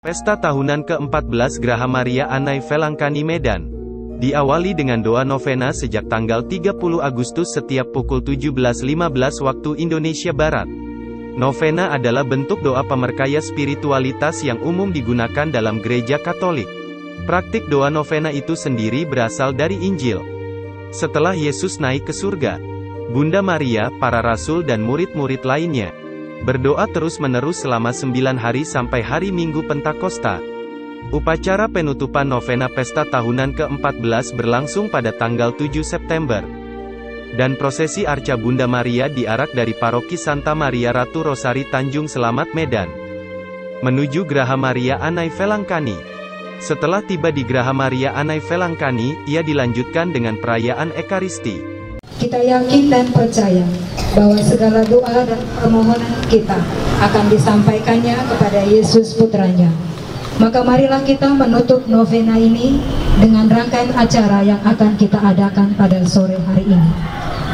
Pesta tahunan ke-14 Graha Maria Anai Velangkani Medan. Diawali dengan doa novena sejak tanggal 30 Agustus setiap pukul 17.15 waktu Indonesia Barat. Novena adalah bentuk doa pemerkaya spiritualitas yang umum digunakan dalam gereja Katolik. Praktik doa novena itu sendiri berasal dari Injil. Setelah Yesus naik ke surga, Bunda Maria, para rasul dan murid-murid lainnya berdoa terus-menerus selama 9 hari sampai hari Minggu Pentakosta. Upacara penutupan novena pesta tahunan ke-14 berlangsung pada tanggal 7 September. Dan prosesi Arca Bunda Maria diarak dari Paroki Santa Maria Ratu Rosari Tanjung Selamat Medan menuju Graha Maria Anai Velangkani. Setelah tiba di Graha Maria Anai Velangkani, ia dilanjutkan dengan perayaan Ekaristi. Kita yakin dan percaya bahwa segala doa dan permohonan kita akan disampaikannya kepada Yesus Putranya. Maka marilah kita menutup novena ini dengan rangkaian acara yang akan kita adakan pada sore hari ini.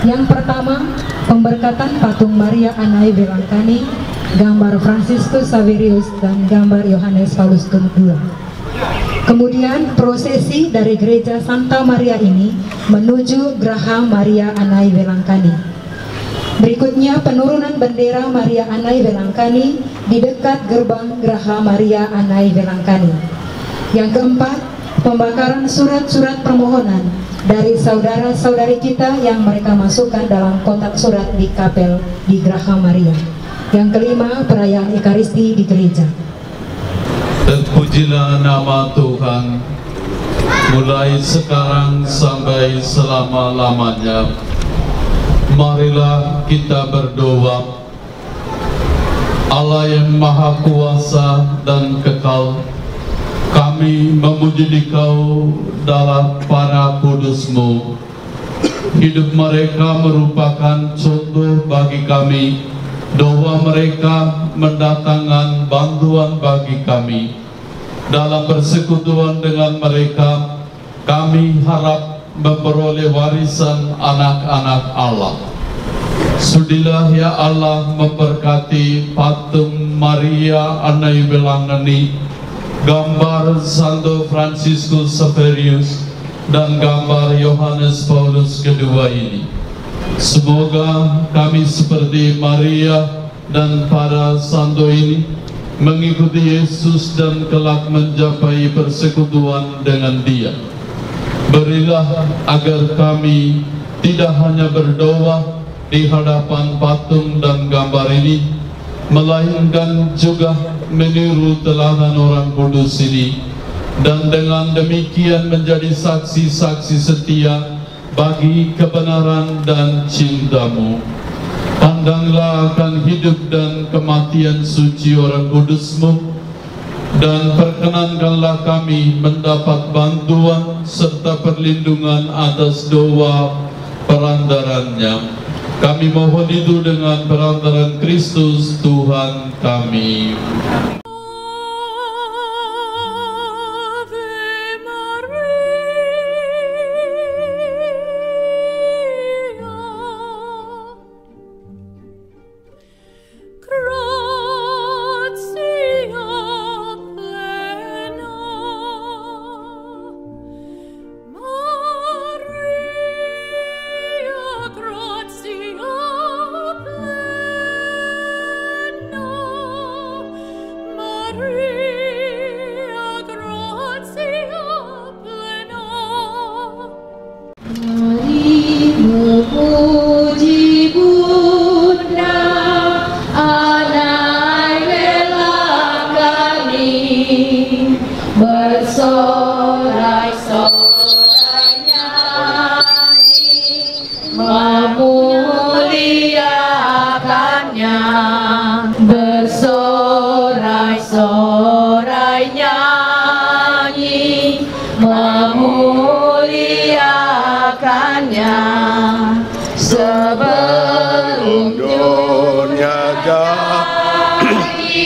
Yang pertama, pemberkatan patung Maria Anai Velangkani, gambar Fransiskus Saverius dan gambar Yohanes Paulus II. Kemudian prosesi dari gereja Santa Maria ini menuju Graha Maria Anai Velangkani. Berikutnya penurunan bendera Maria Anai Velangkani di dekat gerbang Graha Maria Anai Velangkani. Yang keempat, pembakaran surat-surat permohonan dari saudara-saudari kita yang mereka masukkan dalam kotak surat di kapel di Graha Maria. Yang kelima, perayaan Ekaristi di gereja. Terpujilah nama Tuhan, mulai sekarang sampai selama-lamanya. Marilah kita berdoa. Allah yang Maha Kuasa dan Kekal, kami memuji Dikau dalam para kudus-Mu. Hidup mereka merupakan contoh bagi kami. Doa mereka mendatangkan bantuan bagi kami. Dalam persekutuan dengan mereka, kami harap memperoleh warisan anak-anak Allah. Sudilah ya Allah memberkati patung Maria Anai Velangkani, gambar Santo Fransiskus Saverius, dan gambar Yohanes Paulus II ini. Semoga kami seperti Maria dan para santo ini mengikuti Yesus dan kelak mencapai persekutuan dengan Dia. Berilah agar kami tidak hanya berdoa di hadapan patung dan gambar ini, melainkan juga meniru teladan orang kudus ini, dan dengan demikian menjadi saksi-saksi setia bagi kebenaran dan cinta-Mu. Pandanglah akan hidup dan kematian suci orang kudus-Mu, dan perkenankanlah kami mendapat bantuan serta perlindungan atas doa perantarannya. Kami mohon itu dengan perantaran Kristus Tuhan kami. Memuji Bunda Anai Velangkani, bersorai-sorai nyanyi, memuliakannya, bersorai-sorai nyanyi, memuliakannya. Sebelum dunia jadi,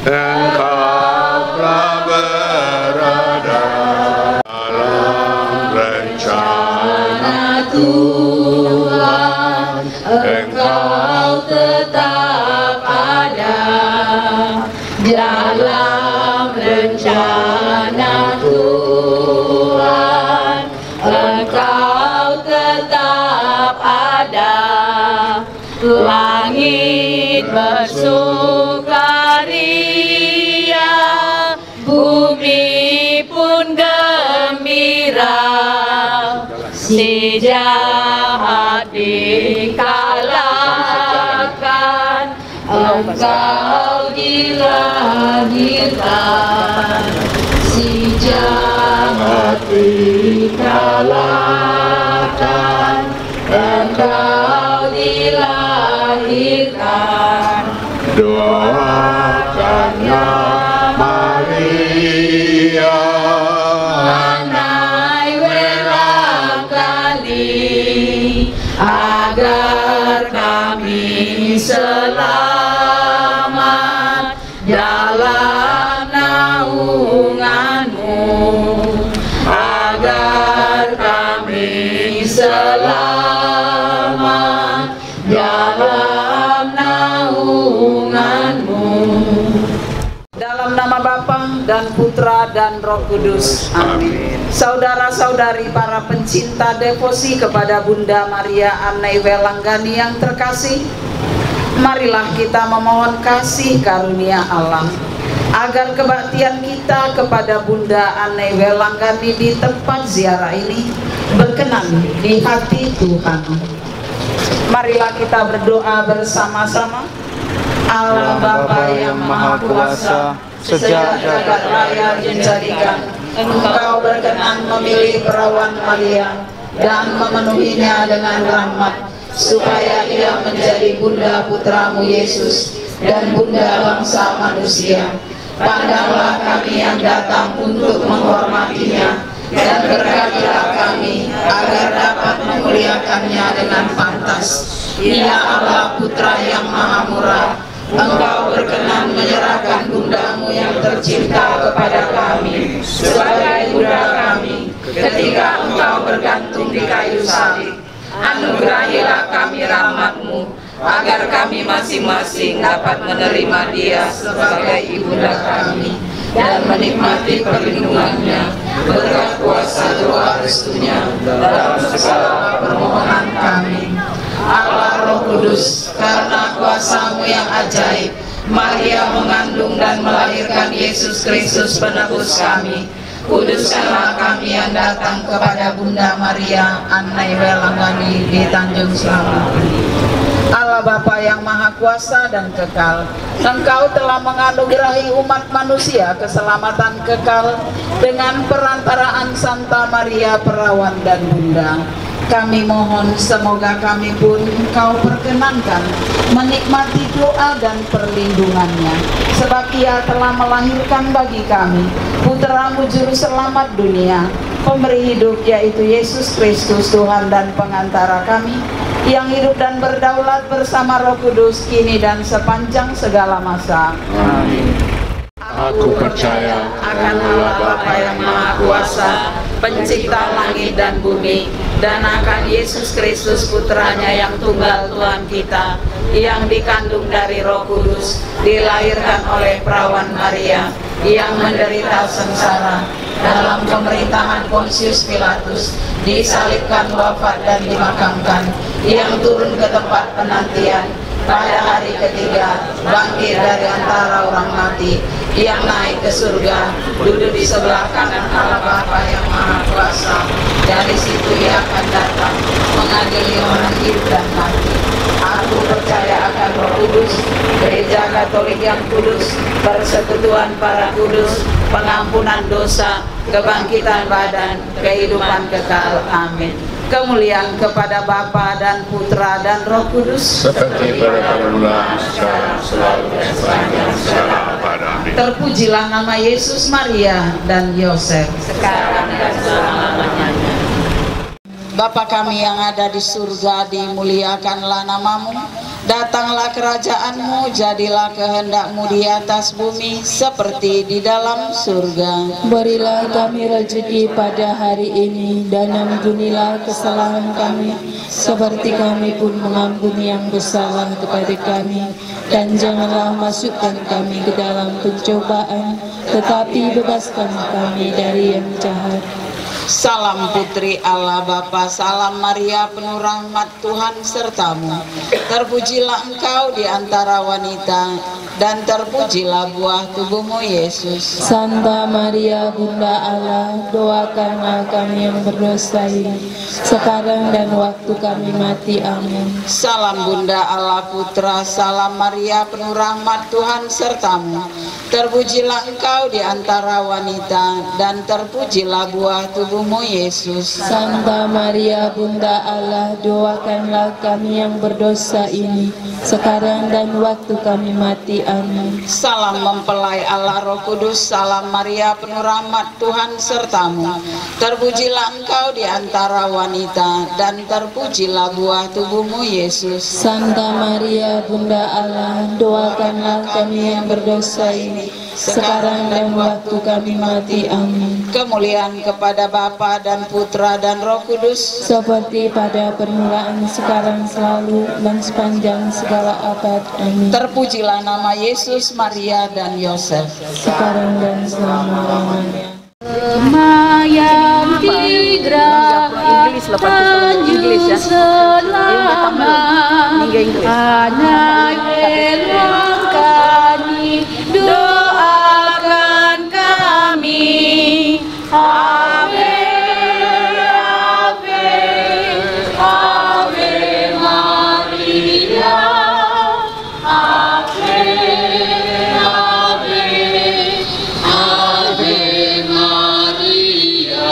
Engkau telah berada dalam rencana Tuhan. Engkau tetap ada dalam rencana Tuhan, Engkau tetap ada. Langit bersukaria, bumi pun gembira. Si jahat dikalahkan, Engkau dilahirkan. Si jahat dikalahkan, Engkau dilahirkan. Doakannya Maria, Anai welangkali, agar kami selamat dalam naungan-Mu, agar kami selamat dalam naungan-Mu. Dalam nama Bapa dan Putra dan Roh Kudus. Amin. Saudara-saudari para pencinta devosi kepada Bunda Maria Annai Welanggani yang terkasih, marilah kita memohon kasih karunia Allah agar kebaktian kita kepada Bunda Annai Welanggani di tempat ziarah ini berkenan di hati Tuhan. Marilah kita berdoa bersama-sama. Allah Bapa yang Maha Kuasa, sejak jagat raya dijadikan, Engkau berkenan memilih perawan Maria dan memenuhinya dengan rahmat, supaya ia menjadi bunda putramu Yesus dan bunda bangsa manusia. Pandanglah kami yang datang untuk menghormatinya, dan berkatilah kami agar dapat memuliakannya dengan pantas. Ya Allah, Putra yang Maha Murah, Engkau berkenan menyerahkan bundamu yang tercinta kepada kami sebagai bunda kami ketika Engkau bergantung di kayu salib. Anugerahilah kami rahmat-Mu agar kami masing-masing dapat menerima dia sebagai ibunda kami dan menikmati perlindungannya berkat kuasa doa restunya dalam segala permohonan kami. Allah Roh Kudus, karena kuasa-Mu yang ajaib, Maria mengandung dan melahirkan Yesus Kristus penebus kami. Kuduskanlah kami yang datang kepada Bunda Maria Annai Welanggani di Tanjung Selamat. Allah Bapa yang Maha Kuasa dan Kekal, Engkau telah menganugerahi umat manusia keselamatan kekal dengan perantaraan Santa Maria Perawan dan Bunda. Kami mohon semoga kami pun Engkau perkenankan menikmati doa dan perlindungannya, sebab Ia telah melahirkan bagi kami Putra-Mu Juru Selamat dunia, pemberi hidup, yaitu Yesus Kristus Tuhan dan pengantara kami, yang hidup dan berdaulat bersama Roh Kudus kini dan sepanjang segala masa. Amin. Aku percaya akan Allah Bapa yang Maha Kuasa, pencipta langit dan bumi, dan akan Yesus Kristus Putranya yang tunggal Tuhan kita, yang dikandung dari Roh Kudus, dilahirkan oleh perawan Maria, yang menderita sengsara dalam pemerintahan Pontius Pilatus, disalibkan, wafat dan dimakamkan, yang turun ke tempat penantian, pada hari ketiga bangkit dari antara orang mati, yang naik ke surga, duduk di sebelah kanan Allah Bapa yang Maha Kuasa. Dari situ Ia akan datang mengadili orang hidup dan mati. Aku percaya akan Roh Kudus, Gereja Katolik yang kudus, persekutuan para kudus, pengampunan dosa, kebangkitan badan, kehidupan kekal. Amin. Kemuliaan kepada Bapa dan Putra dan Roh Kudus, seperti pada permulaan, sekarang, selalu, dan sepanjang segala abad. Amin. Terpujilah nama Yesus, Maria, dan Yosef, sekarang dan selama-lamanya. Bapa kami yang ada di surga, dimuliakanlah nama-Mu. Datanglah kerajaan-Mu, jadilah kehendak-Mu di atas bumi seperti di dalam surga. Berilah kami rezeki pada hari ini, dan ampunilah kesalahan kami, seperti kami pun mengampuni yang bersalah kepada kami. Dan janganlah masukkan kami ke dalam pencobaan, tetapi bebaskan kami dari yang jahat. Salam Putri Allah Bapa, salam Maria penuh rahmat Tuhan sertamu. Terpujilah engkau di antara wanita, dan terpujilah buah tubuhmu Yesus. Santa Maria Bunda Allah, doakanlah kami yang berdosa ini, sekarang dan waktu kami mati. Amin. Salam Bunda Allah Putra, salam Maria penuh rahmat Tuhan sertamu. Terpujilah engkau di antara wanita, dan terpujilah buah tubuhmu Yesus. Santa Maria Bunda Allah, doakanlah kami yang berdosa ini, sekarang dan waktu kami mati. Amin. Salam mempelai Allah Roh Kudus, salam Maria penuh rahmat Tuhan sertamu. Terpujilah engkau di antara wanita, dan terpujilah buah tubuhmu Yesus. Santa Maria Bunda Allah, doakanlah kami yang berdosa ini, sekarang dan waktu kami mati. Amin. Kemuliaan kepada Bapa dan Putra dan Roh Kudus, seperti pada permulaan, sekarang, selalu, dan sepanjang segala abad. Amin. Terpujilah nama Yesus, Maria, dan Yosef, sekarang dan selama-lamanya. Semayang di Geraha Tanjung Selamat, Anai Welangkani, doakan kami. Ave, Ave, Ave Maria, Ave, Ave, Ave Maria.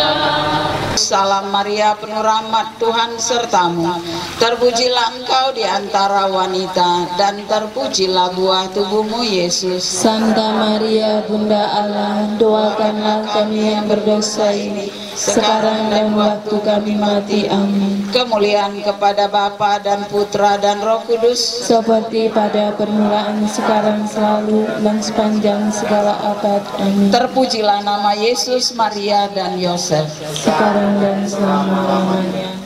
Salam Maria penuh rahmat Tuhan sertamu. Terpujilah engkau di antara wanita, dan terpujilah buah tubuhmu Yesus. Santa Maria Bunda Allah, doakanlah kami yang berdosa ini, sekarang dan waktu kami mati. Amin. Kemuliaan kepada Bapa dan Putra dan Roh Kudus, seperti pada permulaan, sekarang, selalu, dan sepanjang segala abad. Amin. Terpujilah nama Yesus, Maria, dan Yosef, sekarang dan selama-lamanya.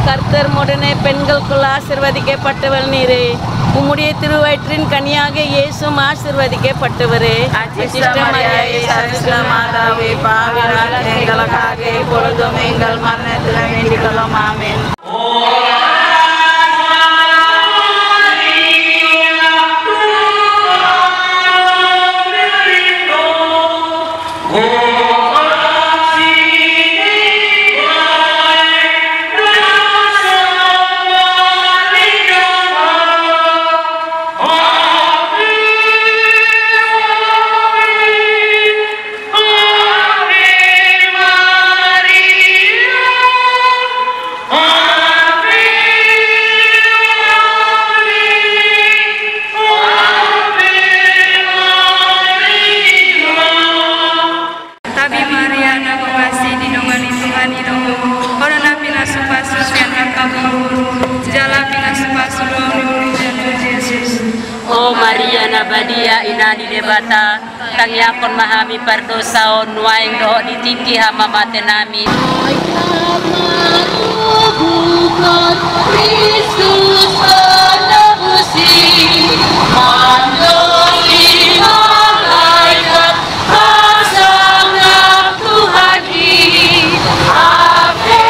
கர்த்தர்முடனே பெண்களுக்குள் ஆசீர்வதிக்கப்பட்டவள் நீரே. உம்முடைய திருவயிற்றின் கனியாக இயேசுவும் ஆசீர்வதிக்கப்பட்டவரே. மாதாவே, பாவிகளாகிய எங்களுக்காக இப்பொழுதும் எங்கள் மரணத்திலும் வேண்டிக் கொள்ளும். ஆமென். Oh Maria nabadia inani debata kang yakon mahami pardosaon waeng do ditiki hama matenami. Bukan Kristus penebusi mandoli malaikat pasangan Tuhan. Ave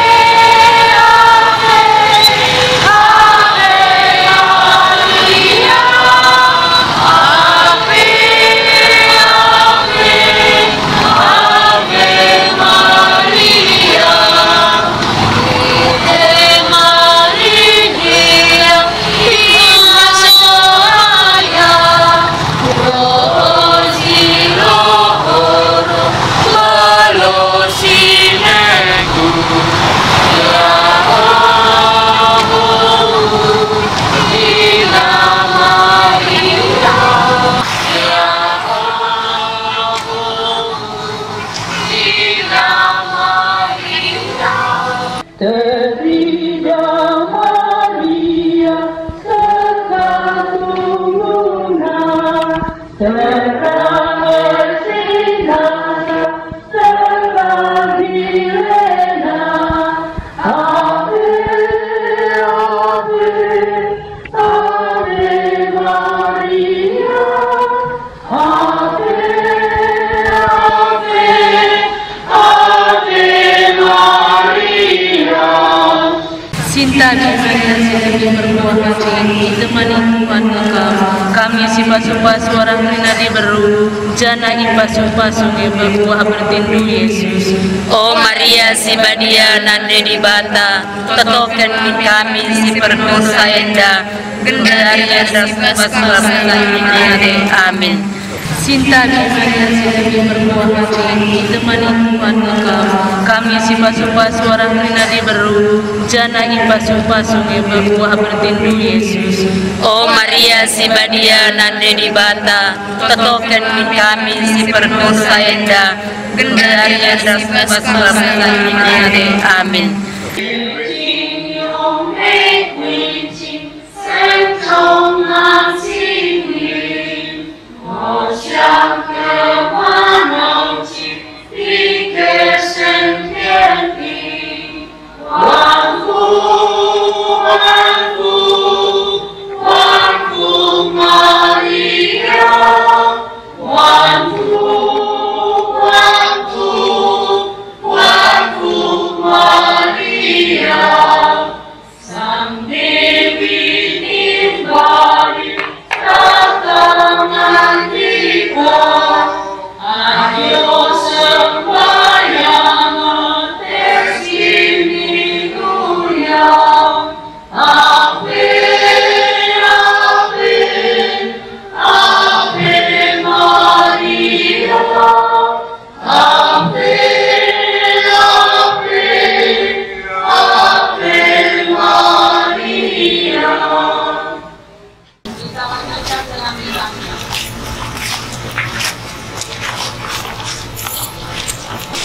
Cinta dan kasih berbuah hati, ditemani Tuhan Engkau. Kami si pasupa suara rina diberu, jana ipa supa sungi berbuah bertindu Yesus. O Maria si badia nande di bata, totoken kami si perdosa enda, gendari enda supa supa. Amin. Cinta dan kasih berbuah hati, ditemani Tuhan Engkau. Kami si pasupa suara rina diberu, jana ipa supa sungi berbuah bertindu Yesus. O Maria si badia nande di bata, totoken kami si perdosa enda, gendari enda supa supa. Amin.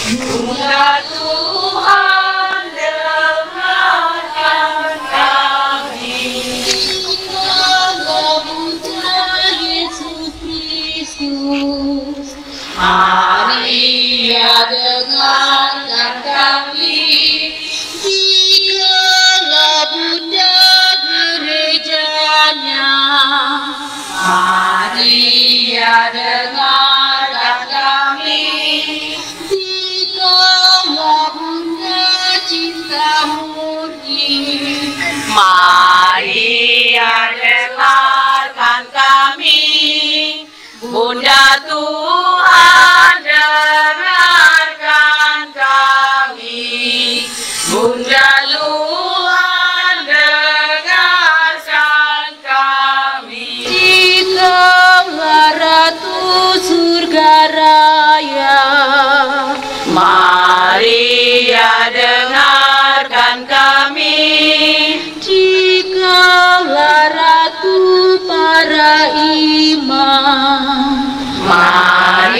Bunda Tuhan dengarkan kami. Kalau Putra Yesus Kristus, Maria dengarkan kami. Jikalau Bunda gerejanya, Maria dengarkan kami. Bunda cinta murni, Maria dengarkan kami. Bunda Tuhan dengarkan kami. Bunda Tuhan dengarkan kami. Jikalau Ratu Surga Raya, Maria dengarkan kami. Jikalau Ratu para imam, Maria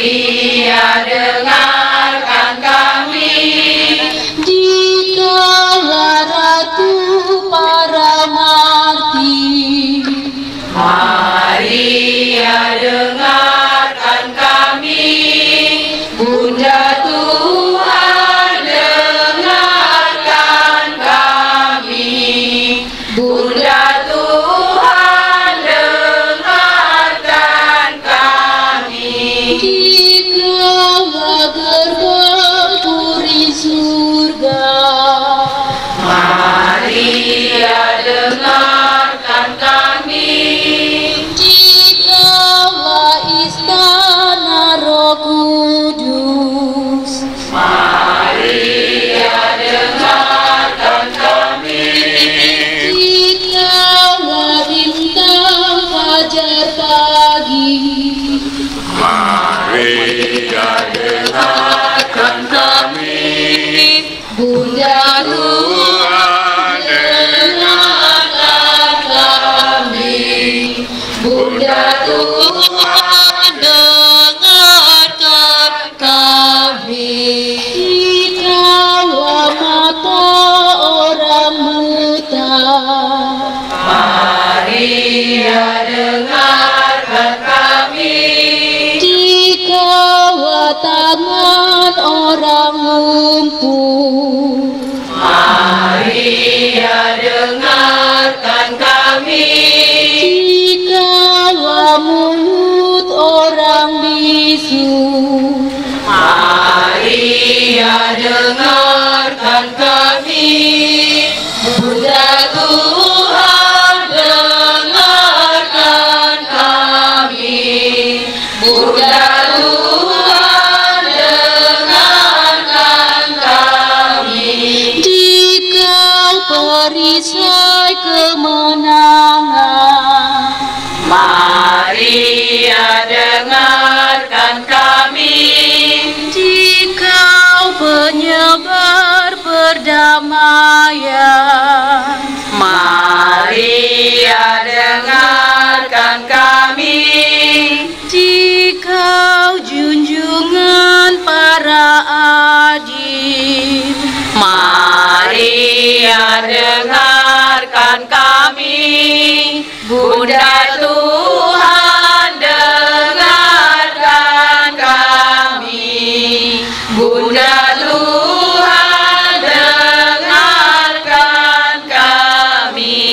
perisai kemenangan. Maria, dengarkan kami. Dikau penyebar perdamaian. Maria, dengarkan kami. Dikau junjungan para adil. Maria, dengarkan kami. Bunda Tuhan, dengarkan kami. Bunda Tuhan, dengarkan kami.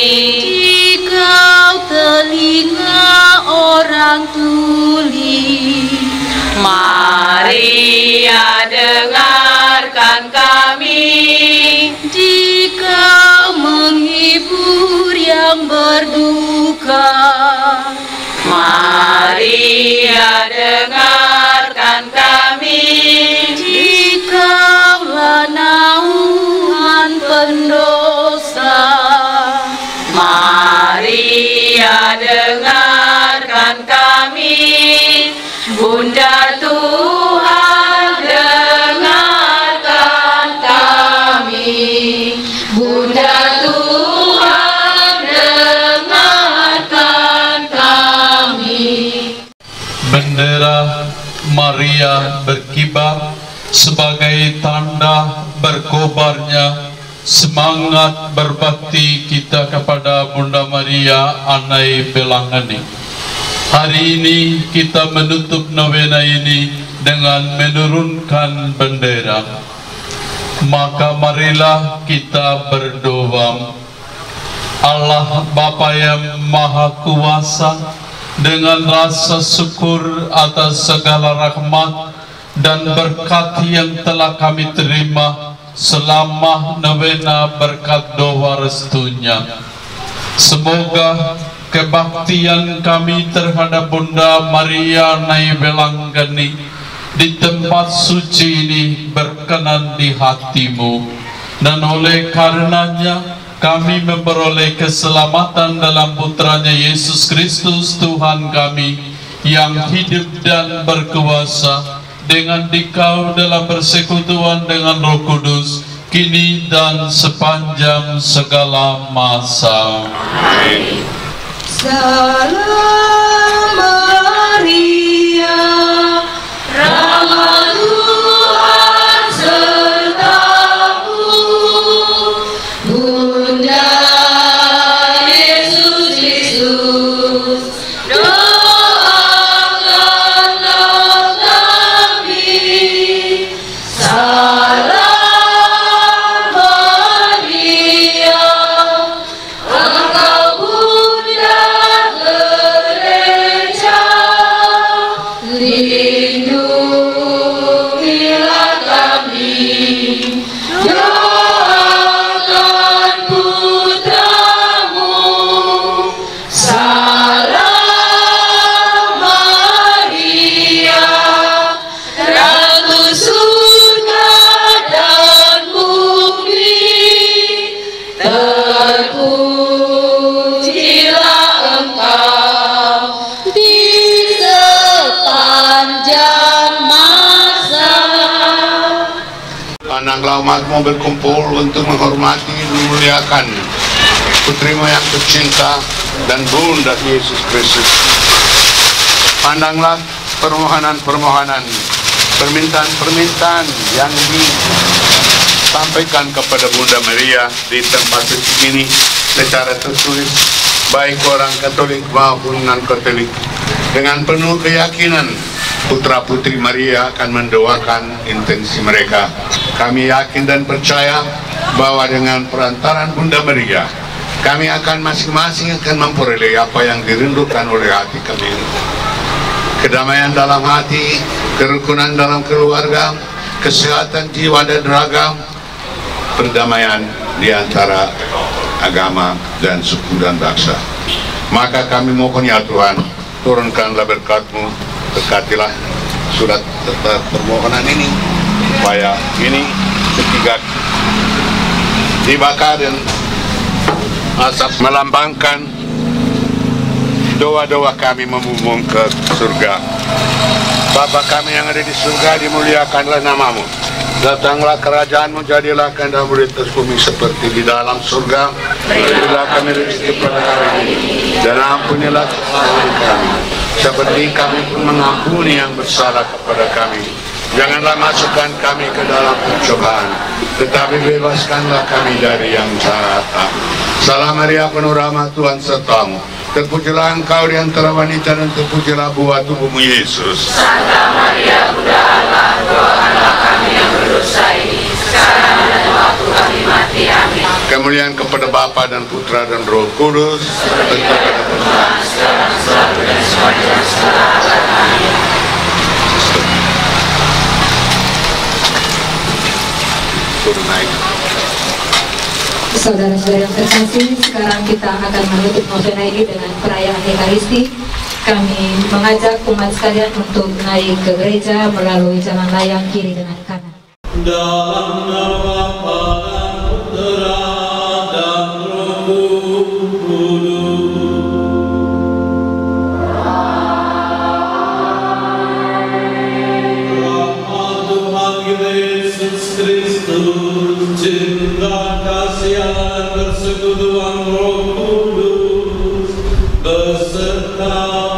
Dikau telinga orang tuli. Maria, dengarkan kami. Dikau menghibur yang berduka. Maria, dengarkan kami. Dikaulah naungan pendosa. Maria, dengarkan kami. Bunda Tuhan, dengarkan kami. Bunda Tuhan, dengarkan kami. Bendera Maria berkibar sebagai tanda berkobarnya semangat berbakti kita kepada Bunda Maria Anai Velanggani. Hari ini kita menutup novena ini dengan menurunkan bendera. Maka marilah kita berdoa. Allah Bapa yang Maha Kuasa, dengan rasa syukur atas segala rahmat dan berkat yang telah kami terima selama novena berkat doa restunya, semoga kebaktian kami terhadap Bunda Maria Anai Velanggani di tempat suci ini berkenan di hatimu, dan oleh karenanya kami memperoleh keselamatan dalam putranya Yesus Kristus Tuhan kami yang hidup dan berkuasa dengan Dikau dalam persekutuan dengan Roh Kudus kini dan sepanjang segala masa. Amin. Salam Maria, rahmat Tuhan sertamu, Bunda Yesus Kristus, doakanlah kami. Salam Maria, engkau Bunda Gereja, lindungilah kami, doakan putramu. Salam Maria, Ratu surga dan bumi, terpujilah engkau di sepanjang masa. Anak-anak umatmu berkumpul untuk menghormati dan memuliakan putrimu yang tercinta dan Bunda Yesus Kristus. Pandanglah permohonan-permohonan, permintaan-permintaan yang disampaikan kepada Bunda Maria di tempat suci ini secara tertulis, baik orang Katolik maupun non-Katolik. Dengan penuh keyakinan, putra-putri Maria akan mendoakan intensi mereka. Kami yakin dan percaya bahwa dengan perantaran Bunda Maria, kami akan masing-masing akan memperoleh apa yang dirindukan oleh hati kami. Kedamaian dalam hati, kerukunan dalam keluarga, kesehatan jiwa dan raga, perdamaian di antara agama dan suku dan bangsa. Maka kami mohon ya Tuhan, turunkanlah berkat-Mu, berkatilah surat permohonan ini, supaya ini ketiga dibakar dan Asap melambangkan doa-doa kami membumbung ke surga. Bapa kami yang ada di surga, dimuliakanlah namamu. Datanglah kerajaanmu, jadilah kehendak-mu di atas bumi seperti di dalam surga. Berilah kami rezeki pada hari ini, dan ampunilah kesalahan kami, seperti kami pun mengampuni yang bersalah kepada kami. Janganlah masukkan kami ke dalam pencobaan, tetapi bebaskanlah kami dari yang jahat. Salam Maria, penuh rahmat, Tuhan sertamu. Terpujilah engkau di antara wanita, dan terpujilah buah tubuhmu Yesus. Santa Maria, Bunda Allah, doakanlah kami yang berdosa ini, sekarang dan waktu kami mati. Amin. Kemuliaan kepada Bapa dan Putra dan Roh Kudus, seperti pada permulaan, sekarang, selalu, dan sepanjang segala abad. Amin. Turun naik. Saudara-saudara yang terkasih, sekarang kita akan menutup novena ini dengan perayaan Ekaristi. Kami mengajak umat sekalian untuk naik ke gereja melalui jalan layang kiri dengan kanan. Dalam nama Bapa dan Putra dan Roh Kudus. Rahmat Tuhan Yesus Kristus, cinta kasih dan persekutuan Roh Kudus besertamu.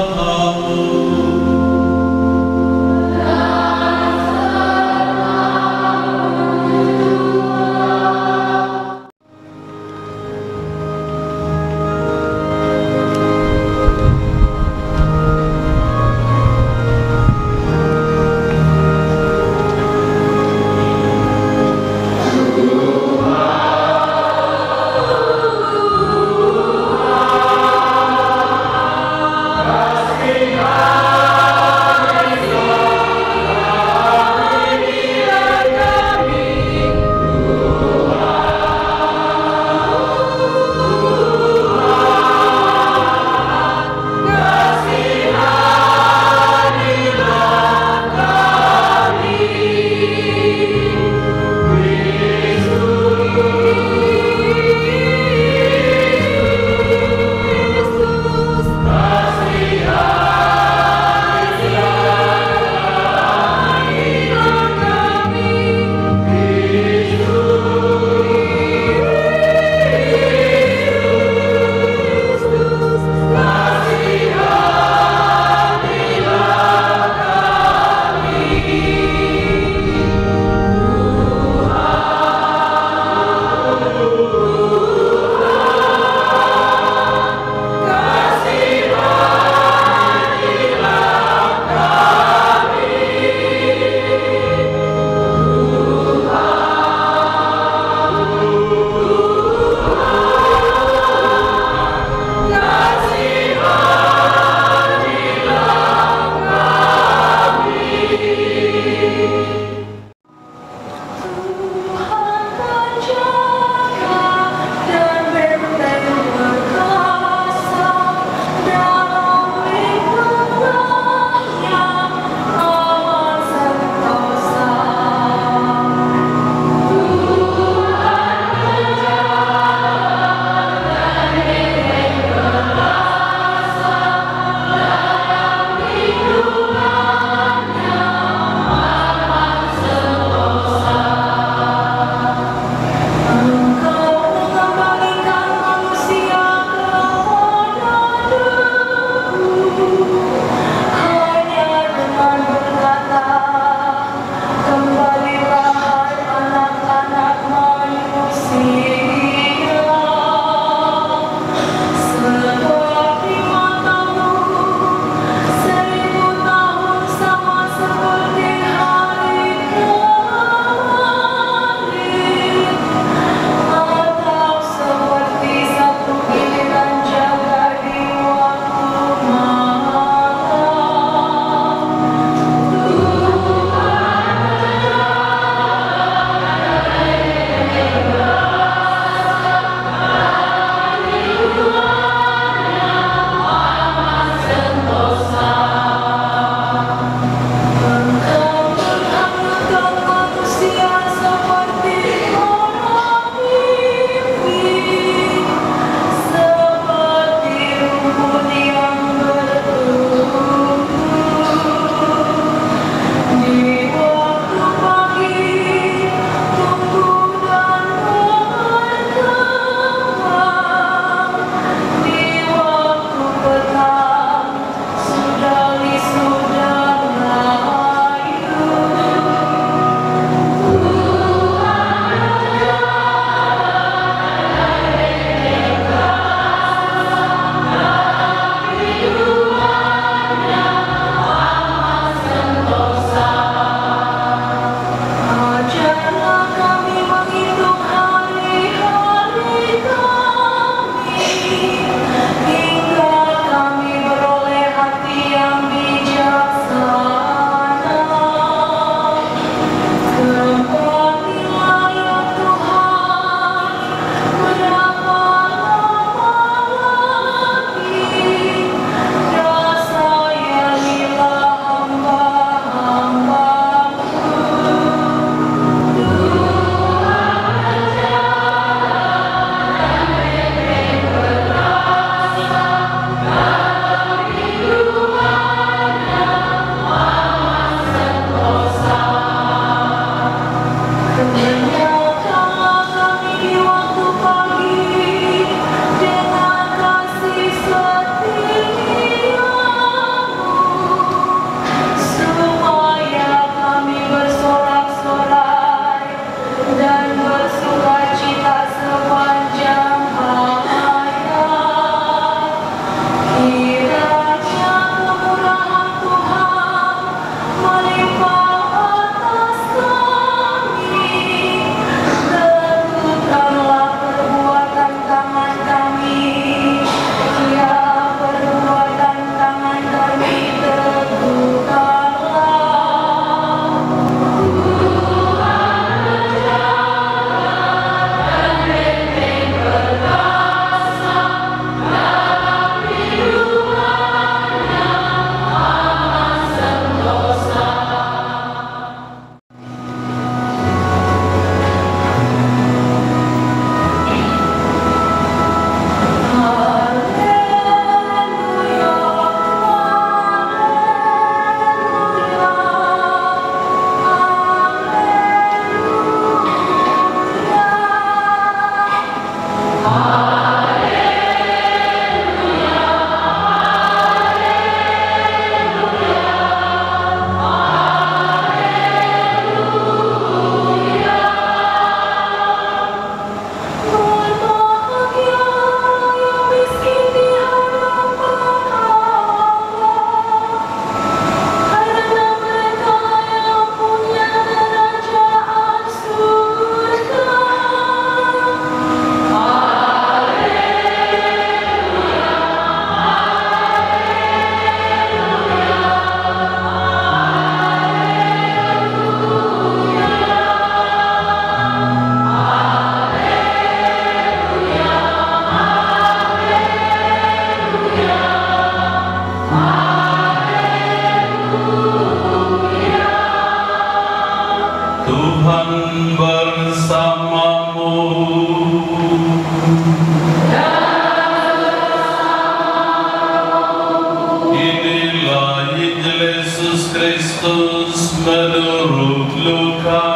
Inilah Injil Yesus Kristus menurut Lukas.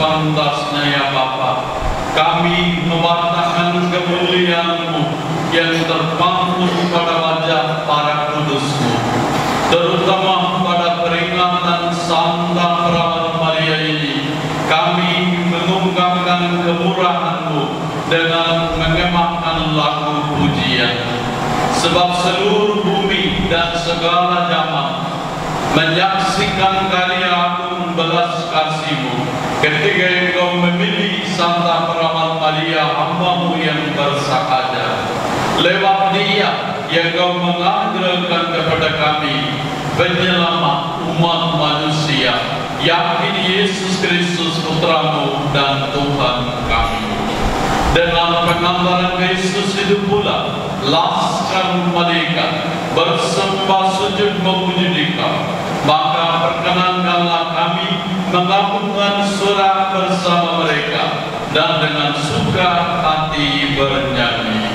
sepantasnya ya Bapa, kami mewartakan kemuliaan-Mu yang terpampang pada wajah para kudus-Mu, terutama pada peringatan Santa Perawan Maria ini. Kami mengungkapkan kemurahan-Mu dengan mengemahkan lagu pujian, sebab seluruh bumi dan segala zaman menyaksikan karya agung belas kasih-Mu ketika Engkau memilih Santa Perawan Maria, hamba-Mu yang bersakaja. Lewat dia yang Engkau menganugerahkan kepada kami penyelamat umat manusia. Yakini Yesus Kristus Putramu dan Tuhan kami. Dengan pengambaran Kristus hidup pula, laskar malaikat bersembah sujud memuji Dikau. Maka perkenankanlah kami menggabungkan suara bersama mereka dan dengan suka hati bernyanyi.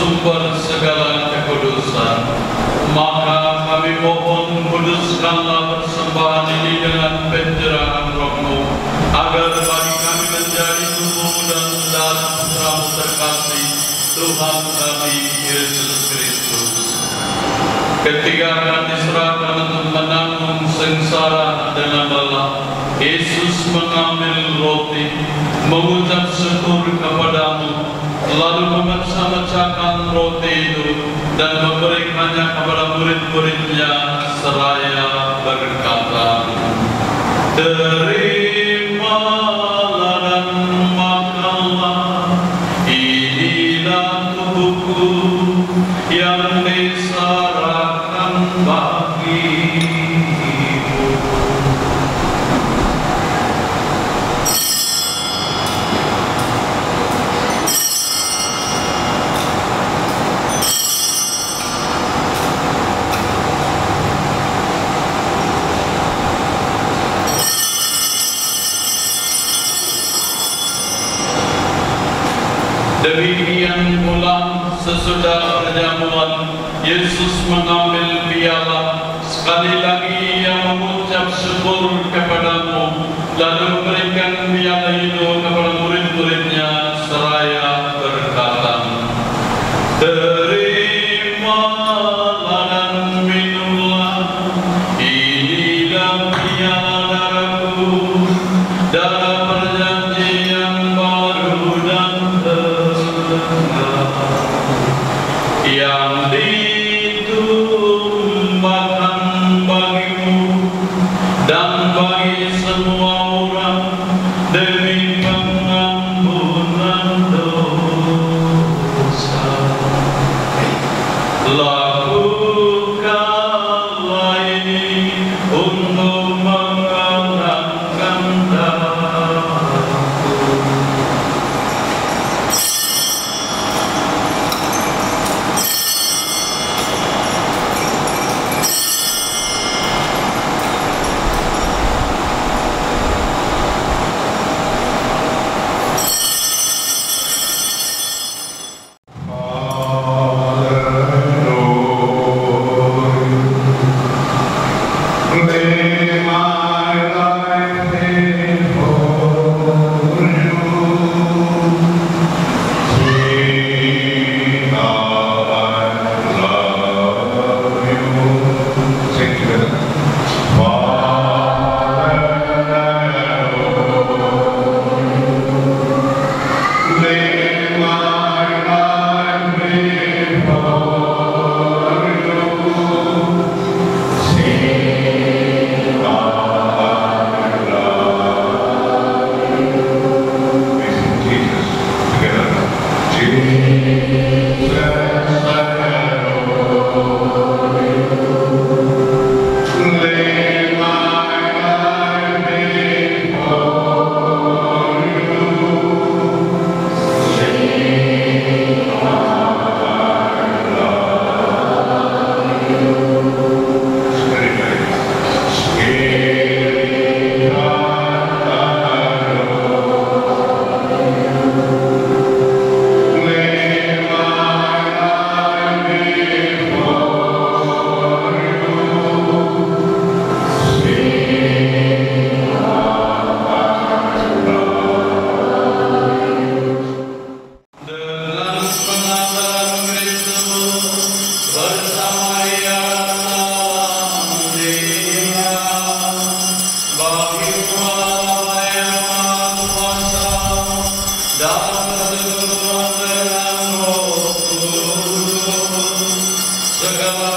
Sumber segala kekudusan, maka kami mohon kuduskanlah persembahan ini dengan pencerahan Roh-Mu, agar bagi kami menjadi tubuh dan darah Putra-Mu terkasih, Tuhan kami Yesus Kristus. Ketika akan diserahkan untuk menanggung sengsara dengan lelah, Yesus mengambil roti, mengucap syukur kepadamu, lalu memecah-mecahkan roti itu dan memberikannya kepada murid-muridnya seraya berkata, "Terimalah dan makanlah, inilah tubuhku yang diserahkan bagimu." Demikian pula sesudah perjamuan, Yesus mengambil piala, sekali lagi Ia mengucap syukur kepadamu, lalu memberikan piala itu kepada murid-muridnya seraya berkata, "Terimalah dan minumlah, inilah piala darahku, darah perjanjian baru dan yang ditumpahkan bagimu dan bagi semua orang demi pengampunan dosa. Lakukanlah ini untuk mengenangkan darahku." Haleluya.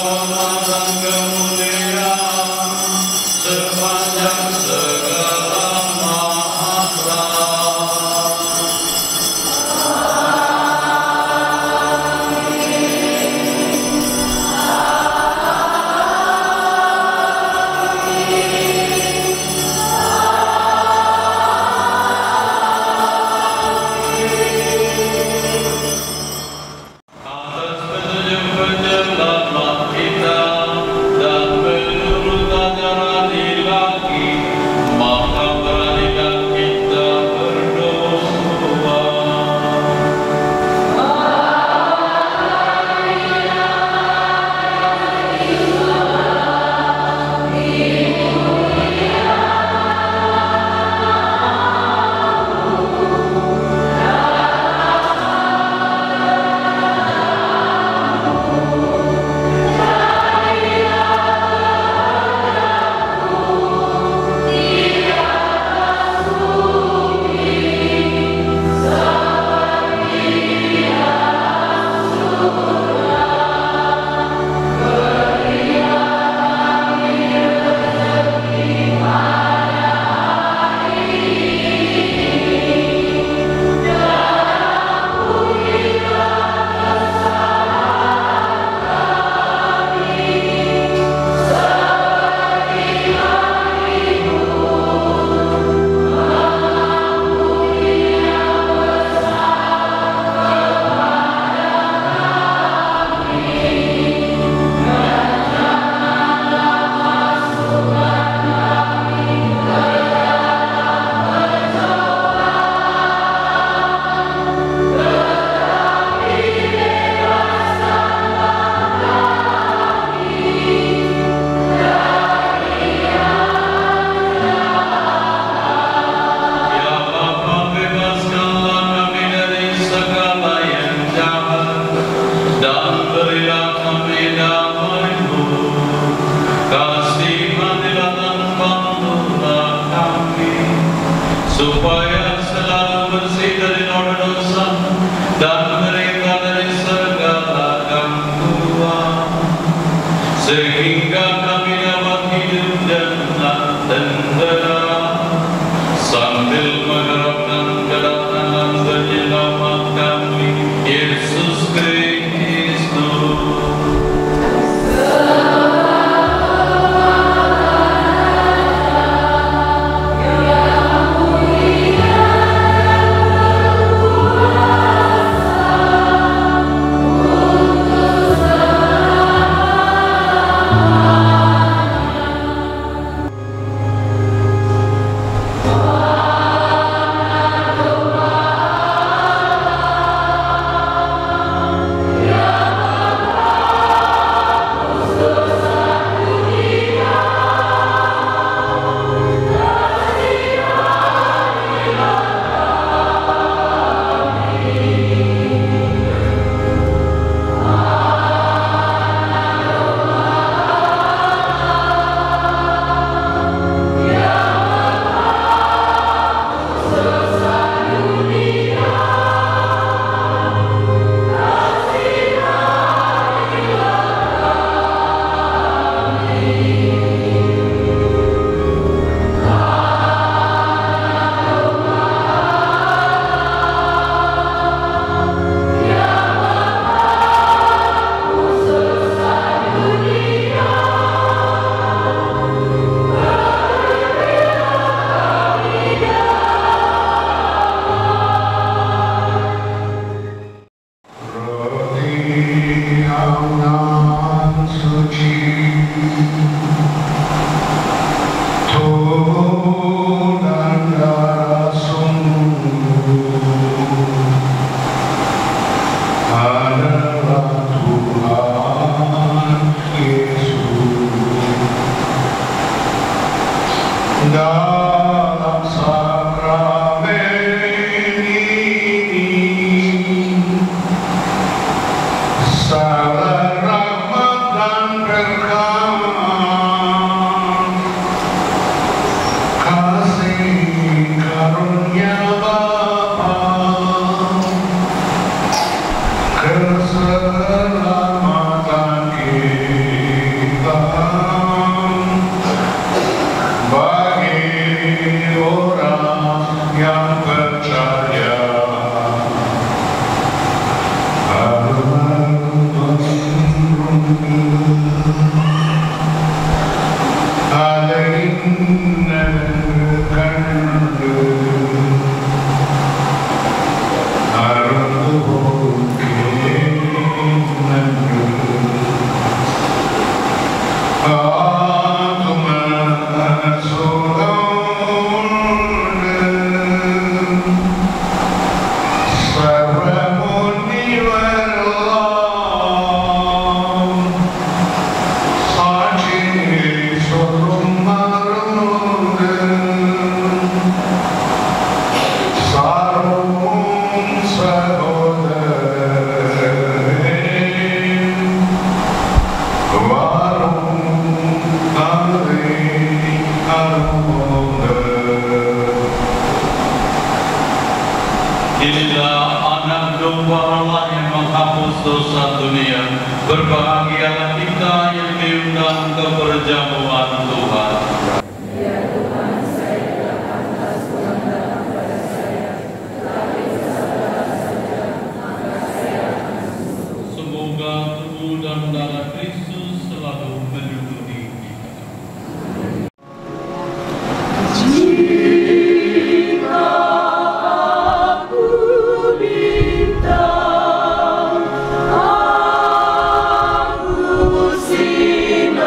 kehormatan kemuliaan sepanjang segala masa. Atas petunjuk penjelasan kita dan menurut ajaran ilahi, maka beranilah kita berdoa. Ya Bapa, bebaskanlah kami dari segala yang jahat dan berilah kami damai-Mu. Kasihanilah dan bantulah kami supaya selalu bersih dari noda dosa dan mereka dari segala gangguan, sehingga kami dapat hidup dengan tentera sambil mengharapkan kedatangan penyelamat kami, Yesus Kristus. Dalam sakramen ini salah rahmat dan berkah kasih karunia Bapa keselamatan kita Inilah anak domba Allah yang menghapus dosa dunia. Berbahagialah kita yang diundang ke perjamuan Tuhan. Ya Tuhan, saya tidak pantas pulang datang pada saya, tapi sesaat saja, maka saya akan sembuh. Semoga tubuh dan darah Kristus selalu menuntuni kita. Aku silakan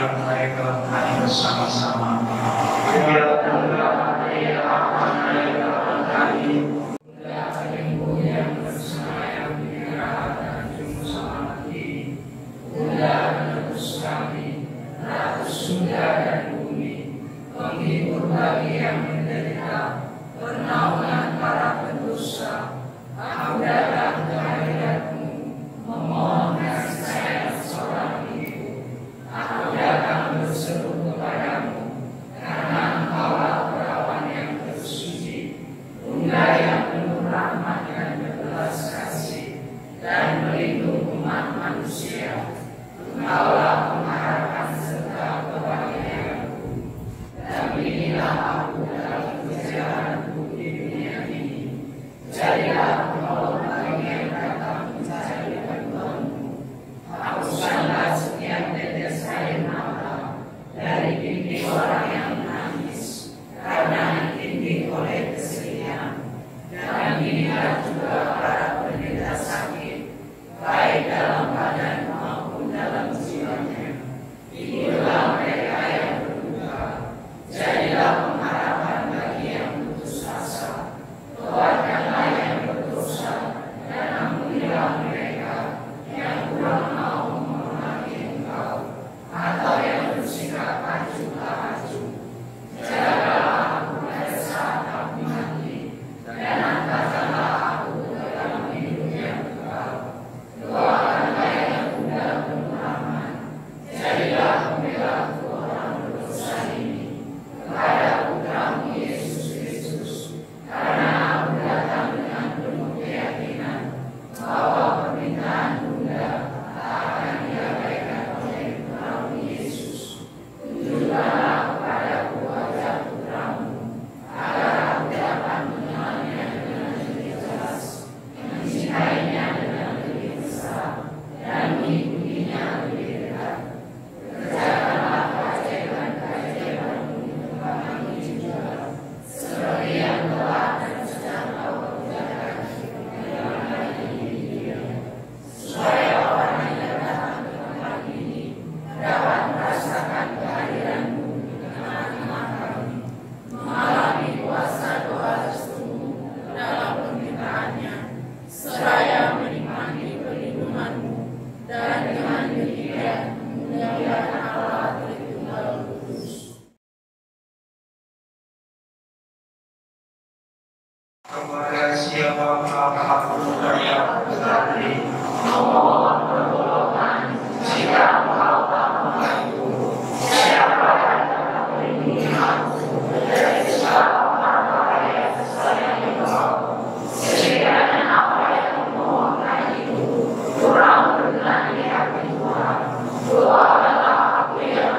yang baik dalam kami bersama-sama. Ya Tuhan, ya Tuhan kami, Bunda Adikmu yang bersemayam di kerajaan Juru Selamat ini, Bunda penebus kami, Ratu surga dan bumi, penghibur bagi yang menderita, pernaungan para pendosa. Aku datang ke hadirat-Mu, memohon kasih sayang seorang ibu. Aku datang berseru kepadamu, karena Engkaulah perawan yang tersuci, Bunda yang penuh rahmat dan berbelas kasih, dan melindungi umat manusia. Engkaulah pengharapan serta kebahagiaanku. Dampingilah aku dalam perjalananku di dunia ini. Jadilah penolong bagi yang datang mencari bantuanmu. Hapuskanlah setiap tetes air mata dari pipi orang yang menangis karena ditindih oleh kesedihan. Dan inilah juga para penderita sakit, baik dalam badan maupun dalam jiwanya. Hiburlah mereka yang berduka. Jadilah pengharapan bagi yang putus asa. Kuatkanlah yang berdosa dan ampunilah mereka yang kurang mau menghormati Engkau atau yang bersikap acuh tak acuh. Jagalah aku pada saat aku mati dan angkatkanlah aku ke dalam hidup yang kekal. Doakanlah yang Bunda penuh rahmat. Jadilah pembelaku orang berdosa ini kepada Putramu Yesus Kristus, karena aku datang dengan penuh keyakinan bahwa permintaan Bunda tak akan diabaikan oleh Putramu Yesus. Tunjukkanlah kepadaku wajah Putramu, agar aku dapat mengenalnya dengan lebih jelas, mencintainya dengan lebih besar, dan mengikutinya lebih dekat. Kerjakanlah keajaiban-keajaiban-Mu untuk kami juga, seperti yang telah dan sedang Kau kerjakan di dalam hari ini, supaya orang yang datang ke tempat ini dapat merasakan kehadiran-Mu di tengah-tengah kami, mengalami kuasa doa restu-Mu dalam permintaannya, seraya menikmati perlindungan-Mu, dan dengan demikian memuliakan Allah Tritunggal Kudus. Kepada siapapun aku yang berarti memohon pertolongan, jika Engkau tak membantu, siapa yang dapat melindungi aku dari segala bahaya selain Engkau? Sekiranya apa yang memohonkan itu kurang berkenan di hati Tuhan, doakanlah aku yang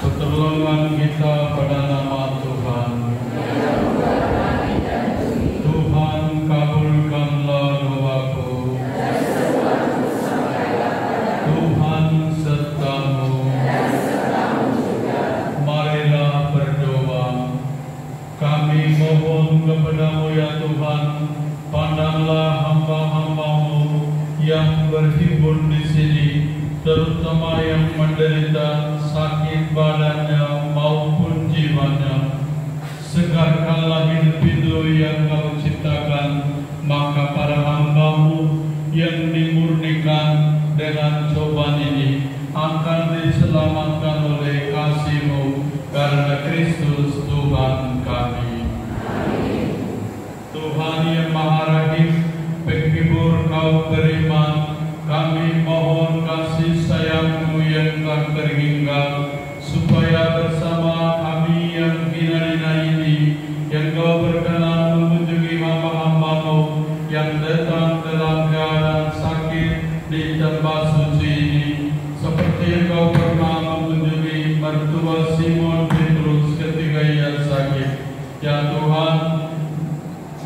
pertolongan kita pada nama Tuhan. Tuhan, kabulkanlah doaku. Tuhan sertamu. Marilah berdoa. Kami mohon kepadamu ya Tuhan, pandanglah hamba-hamba-Mu yang berhimpun di sini, terutama yang menderita sakit badannya maupun jiwanya. Segarkanlah hidup itu yang Kau ciptakan, maka para hamba-Mu yang dimurnikan dengan cobaan ini akan diselamatkan diselamatkan oleh kasih-Mu karena Kristus Tuhan kami. Tuhan yang Maha Rahim, penghibur kaum beriman, kami mohon kasih sayang-Mu yang tak terhingga, supaya bersama kami yang hina-hina ini, yang Kau berkenan mengunjungi hamba-hamba-Mu yang datang dalam keadaan sakit di tempat suci ini, seperti yang Kau pernah mengunjungi mertua Simon Petrus ketika ia sakit. Ya Tuhan,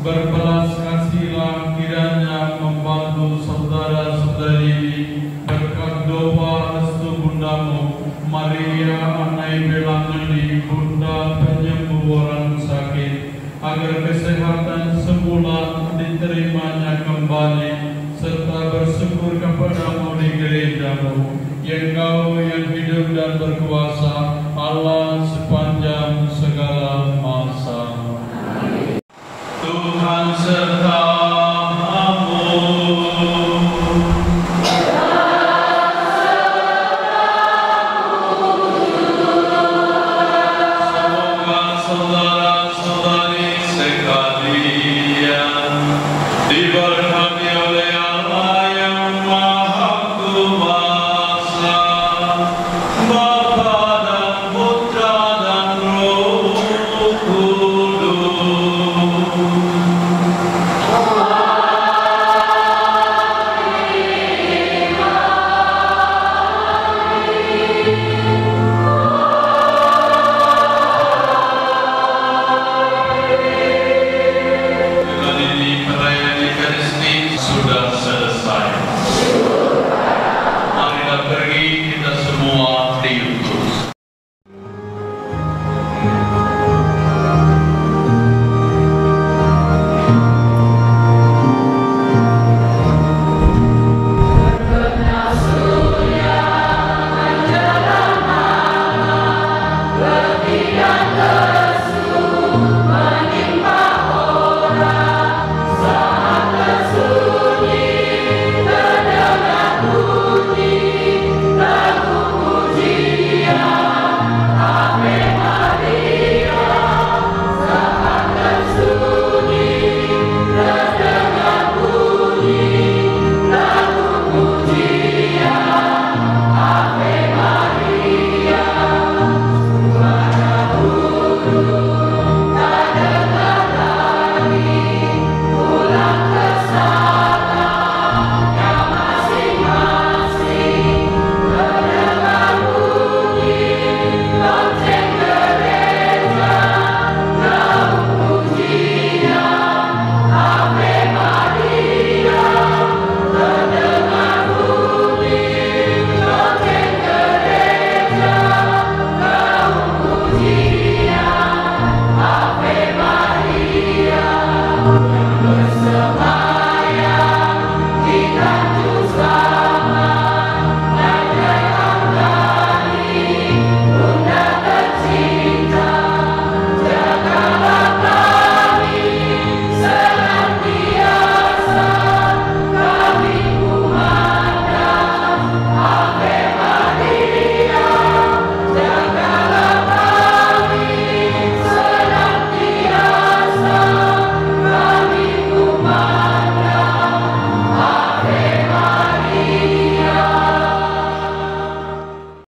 berbelas kasihlah kiranya membantu saudara-saudari ini berkat doa restu Bunda-Mu Maria Anai Velangani, Bunda penyembuh orang sakit, agar kesehatan semula diterimanya kembali, serta bersyukur kepada-Mu di gereja-Mu yang Kau yang hidup dan